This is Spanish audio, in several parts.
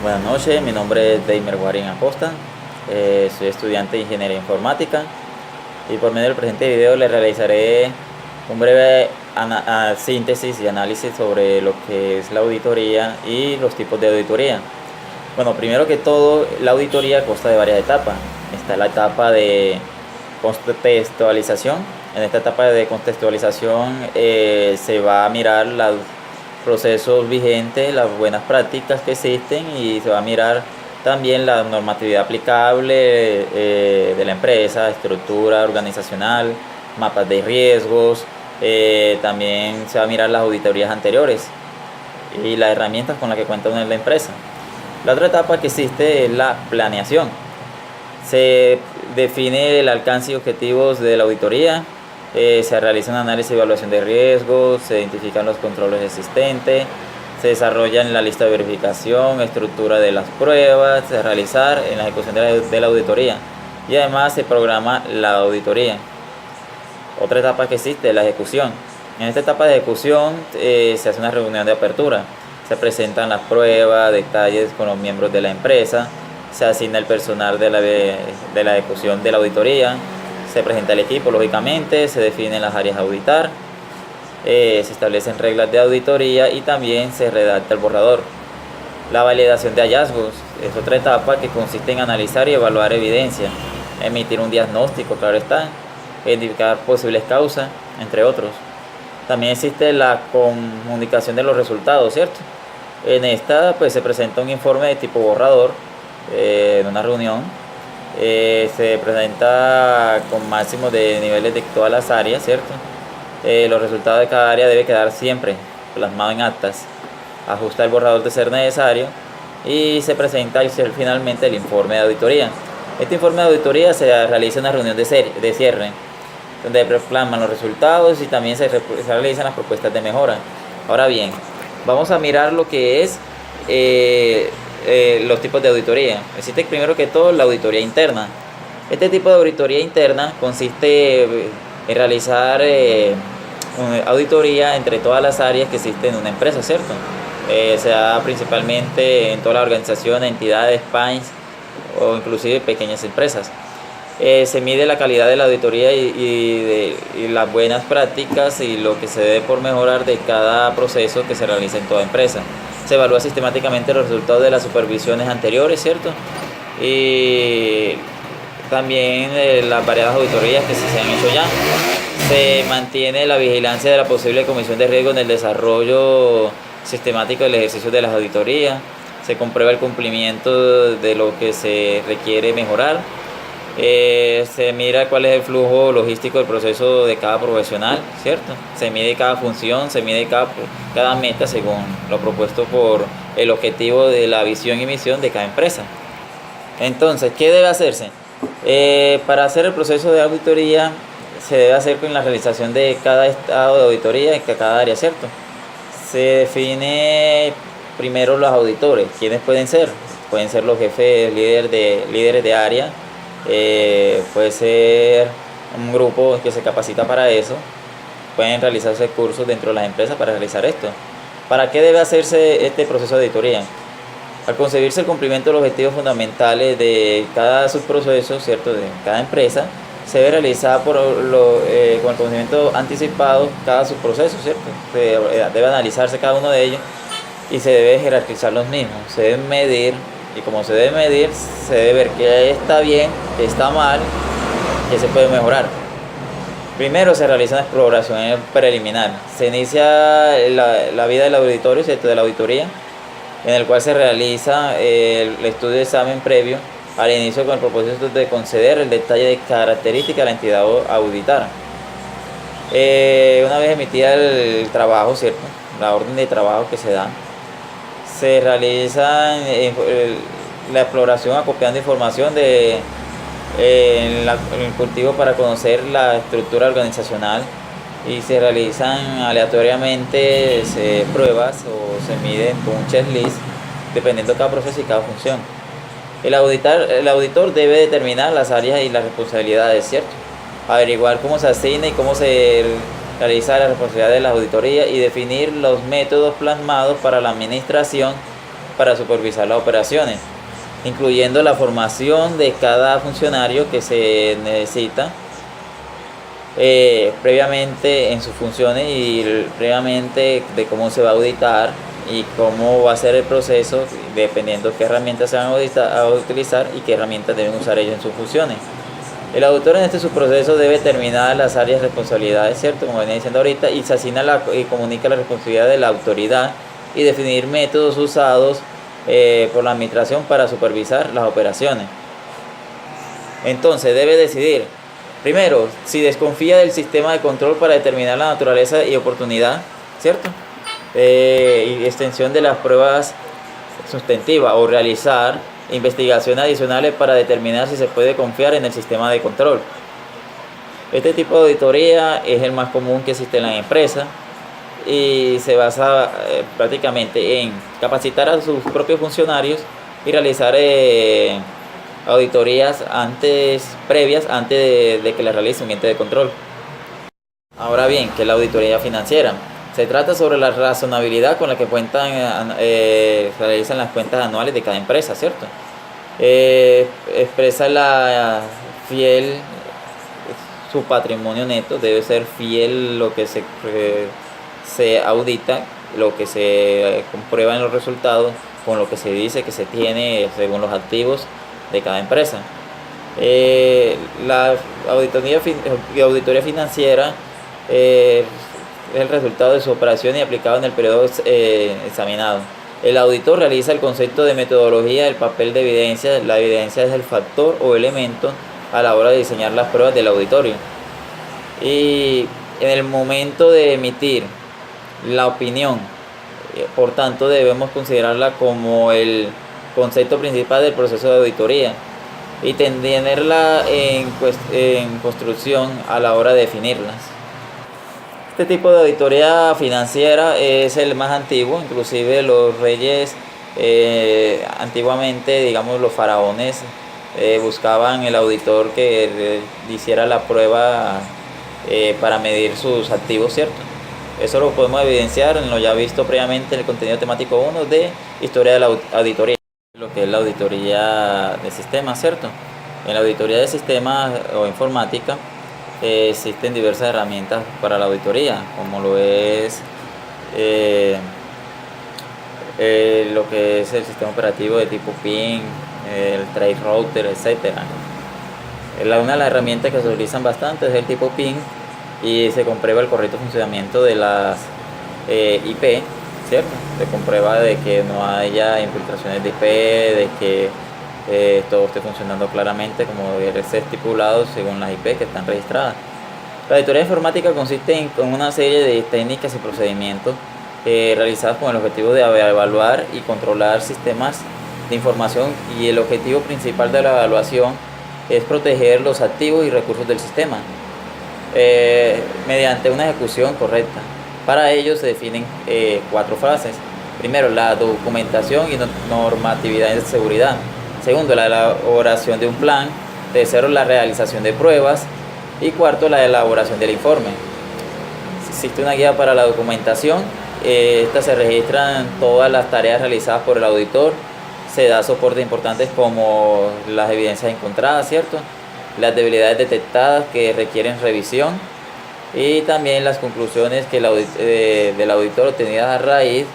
Buenas noches, mi nombre es Deimer Guarín Acosta, soy estudiante de Ingeniería Informática y por medio del presente video les realizaré un breve síntesis y análisis sobre lo que es la auditoría y los tipos de auditoría. Bueno, primero que todo, la auditoría consta de varias etapas. Está la etapa de contextualización. En esta etapa de contextualización se va a mirar los procesos vigentes, las buenas prácticas que existen, y se va a mirar también la normatividad aplicable de la empresa, estructura organizacional, mapas de riesgos. También se va a mirar las auditorías anteriores y las herramientas con las que cuenta la empresa. La otra etapa que existe es la planeación. Se define el alcance y objetivos de la auditoría, se realiza un análisis y evaluación de riesgos, se identifican los controles existentes, se desarrolla la lista de verificación, estructura de las pruebas, se realizar en la ejecución de la auditoría, y además se programa la auditoría. Otra etapa que existe es la ejecución. En esta etapa de ejecución se hace una reunión de apertura, se presentan las pruebas, detalles con los miembros de la empresa, se asigna el personal de la ejecución de la auditoría, se presenta el equipo, lógicamente, se definen las áreas a auditar, se establecen reglas de auditoría y también se redacta el borrador. La validación de hallazgos es otra etapa que consiste en analizar y evaluar evidencia, emitir un diagnóstico, claro está, identificar posibles causas, entre otros. También existe la comunicación de los resultados, ¿cierto? En esta pues se presenta un informe de tipo borrador en una reunión. Se presenta con máximo de niveles de todas las áreas, ¿cierto? Los resultados de cada área debe quedar siempre plasmado en actas. Ajusta el borrador de ser necesario y se presenta finalmente el informe de auditoría. Este informe de auditoría se realiza en una reunión de cierre, donde plasman los resultados y también se realizan las propuestas de mejora. Ahora bien, vamos a mirar lo que es los tipos de auditoría. Existe primero que todo la auditoría interna. Este tipo de auditoría interna consiste en realizar auditoría entre todas las áreas que existen en una empresa, ¿cierto? Se da principalmente en todas las organizaciones, entidades, países o inclusive pequeñas empresas. Se mide la calidad de la auditoría y las buenas prácticas y lo que se debe por mejorar de cada proceso que se realiza en toda empresa. Se evalúa sistemáticamente los resultados de las supervisiones anteriores, ¿cierto? Y también las variadas auditorías que se han hecho ya. Se mantiene la vigilancia de la posible comisión de riesgo en el desarrollo sistemático del ejercicio de las auditorías. Se comprueba el cumplimiento de lo que se requiere mejorar. Se mira cuál es el flujo logístico del proceso de cada profesional, ¿cierto? Se mide cada función, se mide cada meta según lo propuesto por el objetivo de la visión y misión de cada empresa. Entonces, ¿qué debe hacerse? Para hacer el proceso de auditoría se debe hacer con la realización de cada estado de auditoría en cada área, ¿cierto? Se define primero los auditores. ¿Quiénes pueden ser? Pueden ser los jefes, líderes de área. Puede ser un grupo que se capacita para eso. Pueden realizarse cursos dentro de las empresas para realizar esto. ¿Para qué debe hacerse este proceso de auditoría? Al concebirse el cumplimiento de los objetivos fundamentales de cada subproceso, ¿cierto?, de cada empresa, se debe realizar con el conocimiento anticipado cada subproceso, ¿cierto? Debe analizarse cada uno de ellos y se debe jerarquizar los mismos. Se deben medir. Y como se debe medir, se debe ver qué está bien, qué está mal, qué se puede mejorar. Primero se realiza una exploración preliminar. Se inicia la vida del auditorio, ¿cierto?, de la auditoría, en el cual se realiza el estudio de examen previo al inicio con el propósito de conceder el detalle de características de la entidad auditada. Una vez emitida el trabajo, ¿cierto?, la orden de trabajo que se da, se realiza la exploración acopiando información en el cultivo para conocer la estructura organizacional, y se realizan aleatoriamente pruebas o se miden con un checklist dependiendo de cada proceso y cada función. El auditor debe determinar las áreas y las responsabilidades, ¿cierto? Averiguar cómo se asigna y cómo se realiza la responsabilidad de la auditoría y definir los métodos plasmados para la administración para supervisar las operaciones, incluyendo la formación de cada funcionario que se necesita previamente en sus funciones y previamente de cómo se va a auditar y cómo va a ser el proceso, dependiendo qué herramientas se van a utilizar y qué herramientas deben usar ellos en sus funciones. El auditor en este subproceso debe determinar las áreas de responsabilidades, ¿cierto? Como venía diciendo ahorita, y se asigna y comunica la responsabilidad de la autoridad y definir métodos usados por la administración para supervisar las operaciones. Entonces debe decidir, primero, si desconfía del sistema de control para determinar la naturaleza y oportunidad, ¿cierto? Y extensión de las pruebas sustantivas o realizar investigaciones adicionales para determinar si se puede confiar en el sistema de control. Este tipo de auditoría es el más común que existe en la empresa y se basa prácticamente en capacitar a sus propios funcionarios y realizar auditorías previas antes de que la realice un ente de control. Ahora bien, ¿qué es la auditoría financiera? Se trata sobre la razonabilidad con la que realizan las cuentas anuales de cada empresa, ¿cierto? Expresa su patrimonio neto, debe ser fiel lo que se audita, lo que se comprueba en los resultados, con lo que se dice que se tiene según los activos de cada empresa. La auditoría financiera es el resultado de su operación y aplicado en el periodo examinado. El auditor realiza el concepto de metodología del papel de evidencia. La evidencia es el factor o elemento a la hora de diseñar las pruebas del auditorio. Y en el momento de emitir la opinión, por tanto, debemos considerarla como el concepto principal del proceso de auditoría y tenerla en construcción a la hora de definirlas. Este tipo de auditoría financiera es el más antiguo, inclusive los reyes antiguamente, digamos los faraones, buscaban el auditor que hiciera la prueba para medir sus activos, ¿cierto? Eso lo podemos evidenciar en lo ya visto previamente en el contenido temático 1 de Historia de la Auditoría, lo que es la auditoría de sistemas, ¿cierto? En la auditoría de sistemas o informática existen diversas herramientas para la auditoría, como lo es lo que es el sistema operativo de tipo PIN, el Trace Router, etc. Una de las herramientas que se utilizan bastante es el tipo PIN y se comprueba el correcto funcionamiento de las IP, ¿cierto? Se comprueba de que no haya infiltraciones de IP, de que todo esté funcionando claramente como debe ser estipulado según las IP que están registradas. La auditoría informática consiste en una serie de técnicas y procedimientos realizadas con el objetivo de evaluar y controlar sistemas de información, y el objetivo principal de la evaluación es proteger los activos y recursos del sistema mediante una ejecución correcta. Para ello se definen 4 fases. Primero, la documentación y normatividad de seguridad. Segundo, la elaboración de un plan. Tercero, la realización de pruebas. Y cuarto, la elaboración del informe. Existe una guía para la documentación. Esta se registran todas las tareas realizadas por el auditor. Se da soporte importantes como las evidencias encontradas, ¿cierto? Las debilidades detectadas que requieren revisión y también las conclusiones que del auditor obtenidas a raíz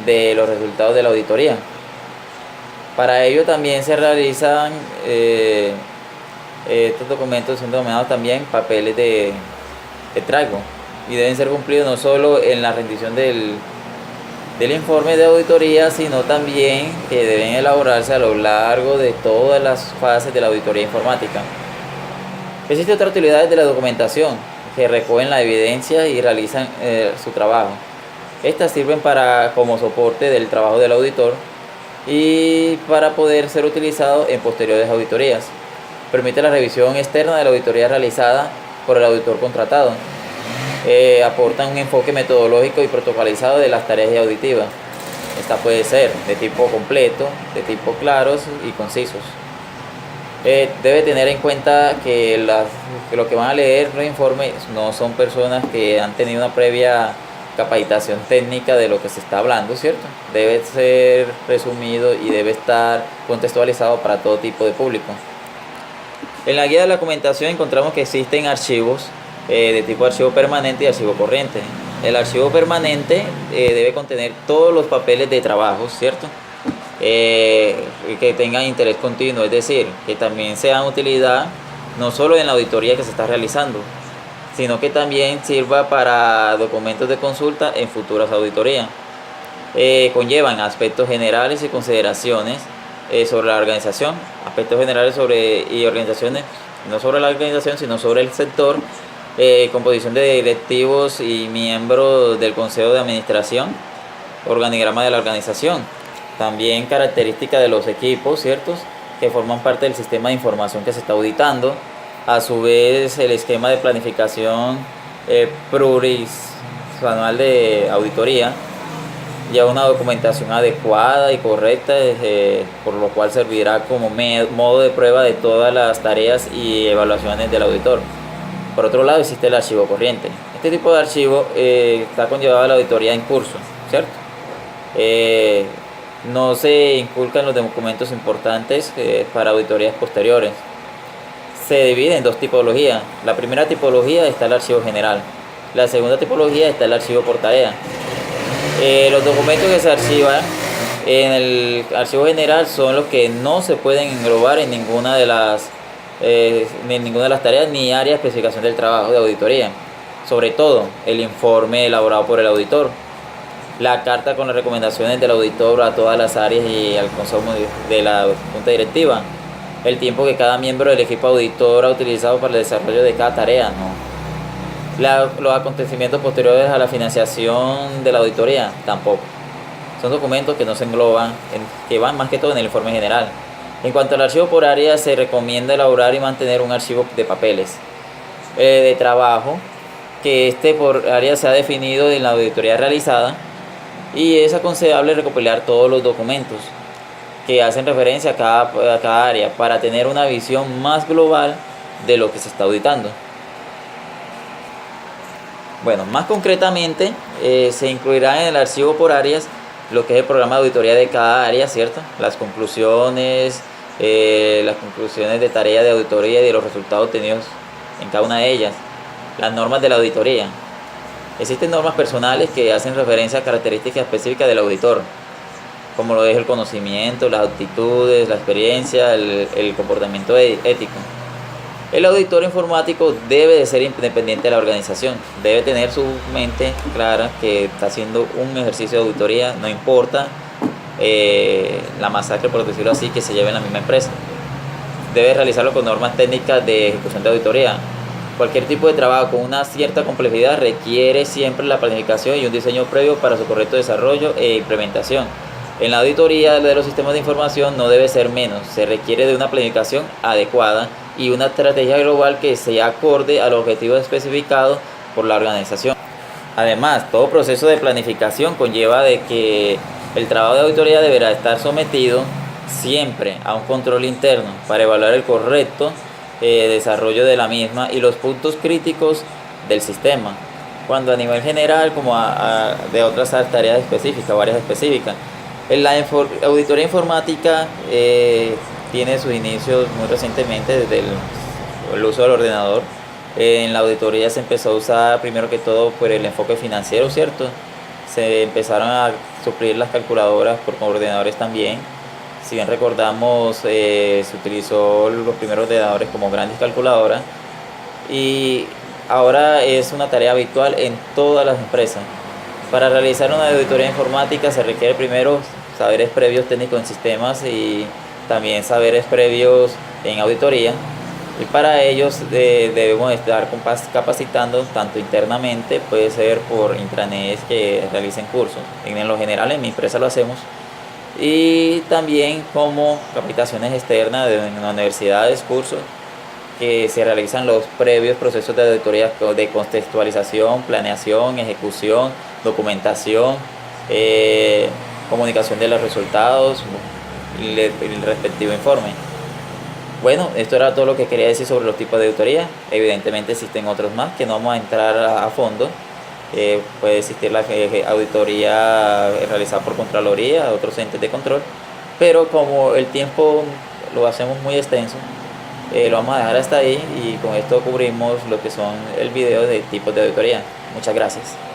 de los resultados de la auditoría. Para ello también se realizan estos documentos, son denominados también papeles de traigo, y deben ser cumplidos no solo en la rendición del informe de auditoría, sino también que deben elaborarse a lo largo de todas las fases de la auditoría informática. Existe otra utilidad de la documentación, que recogen la evidencia y realizan su trabajo. Estas sirven como soporte del trabajo del auditor y para poder ser utilizado en posteriores auditorías. Permite la revisión externa de la auditoría realizada por el auditor contratado. Aportan un enfoque metodológico y protocolizado de las tareas auditivas. Esta puede ser de tipo completo, de tipo claros y concisos. Debe tener en cuenta que lo que van a leer los informes no son personas que han tenido una previa capacitación técnica de lo que se está hablando, ¿cierto? Debe ser resumido y debe estar contextualizado para todo tipo de público. En la guía de la documentación encontramos que existen archivos de tipo archivo permanente y archivo corriente. El archivo permanente debe contener todos los papeles de trabajo, ¿cierto? Que tengan interés continuo, es decir, que también sean utilidad no solo en la auditoría que se está realizando, sino que también sirva para documentos de consulta en futuras auditorías. Conllevan aspectos generales y consideraciones sobre la organización, aspectos generales y organizaciones, no sobre la organización, sino sobre el sector, composición de directivos y miembros del consejo de administración, organigrama de la organización, también características de los equipos, ¿ciertos?, que forman parte del sistema de información que se está auditando, a su vez el esquema de planificación plurianual de auditoría, ya una documentación adecuada y correcta, por lo cual servirá como modo de prueba de todas las tareas y evaluaciones del auditor. Por otro lado, existe el archivo corriente. Este tipo de archivo está conllevado a la auditoría en curso, ¿cierto? No se inculcan los documentos importantes para auditorías posteriores. Se divide en dos tipologías. La primera tipología está el archivo general. La segunda tipología está el archivo por tarea. Los documentos que se archivan en el archivo general son los que no se pueden englobar en ninguna de las tareas ni área de especificación del trabajo de auditoría. Sobre todo, el informe elaborado por el auditor, la carta con las recomendaciones del auditor a todas las áreas y al consejo de la junta directiva, el tiempo que cada miembro del equipo auditor ha utilizado para el desarrollo de cada tarea, los acontecimientos posteriores a la financiación de la auditoría, tampoco. Son documentos que no se engloban, que van más que todo en el informe general. En cuanto al archivo por área, se recomienda elaborar y mantener un archivo de papeles de trabajo, que este por área se ha definido en la auditoría realizada, y es aconsejable recopilar todos los documentos que hacen referencia a cada área para tener una visión más global de lo que se está auditando. Bueno, más concretamente, se incluirá en el archivo por áreas lo que es el programa de auditoría de cada área, ¿cierto? Las conclusiones de tarea de auditoría y de los resultados obtenidos en cada una de ellas, las normas de la auditoría. Existen normas personales que hacen referencia a características específicas del auditor, como lo es el conocimiento, las actitudes, la experiencia, el comportamiento ético. El auditor informático debe de ser independiente de la organización, debe tener su mente clara que está haciendo un ejercicio de auditoría, no importa la masacre, por decirlo así, que se lleve en la misma empresa. Debe realizarlo con normas técnicas de ejecución de auditoría. Cualquier tipo de trabajo con una cierta complejidad requiere siempre la planificación y un diseño previo para su correcto desarrollo e implementación. En la auditoría de los sistemas de información no debe ser menos, se requiere de una planificación adecuada y una estrategia global que sea acorde a los objetivos especificados por la organización. Además, todo proceso de planificación conlleva de que el trabajo de auditoría deberá estar sometido siempre a un control interno para evaluar el correcto desarrollo de la misma y los puntos críticos del sistema, cuando a nivel general como de otras tareas específicas, varias específicas. En la auditoría informática tiene sus inicios muy recientemente desde el uso del ordenador. En la auditoría se empezó a usar primero que todo por el enfoque financiero, ¿cierto? Se empezaron a suplir las calculadoras por ordenadores también. Si bien recordamos, se utilizó los primeros ordenadores como grandes calculadoras y ahora es una tarea habitual en todas las empresas. Para realizar una auditoría informática se requiere primero saberes previos técnicos en sistemas y también saberes previos en auditoría, y para ellos debemos estar capacitando tanto internamente, puede ser por intranet que realicen cursos. En lo general en mi empresa lo hacemos, y también como capacitaciones externas en universidades, cursos que se realizan los previos procesos de auditoría de contextualización, planeación, ejecución, documentación, comunicación de los resultados y el respectivo informe. Bueno, esto era todo lo que quería decir sobre los tipos de auditoría. Evidentemente existen otros más que no vamos a entrar a fondo. puede existir la auditoría realizada por Contraloría, otros entes de control, pero como el tiempo lo hacemos muy extenso, lo vamos a dejar hasta ahí y con esto cubrimos lo que son el video de tipos de auditoría. Muchas gracias.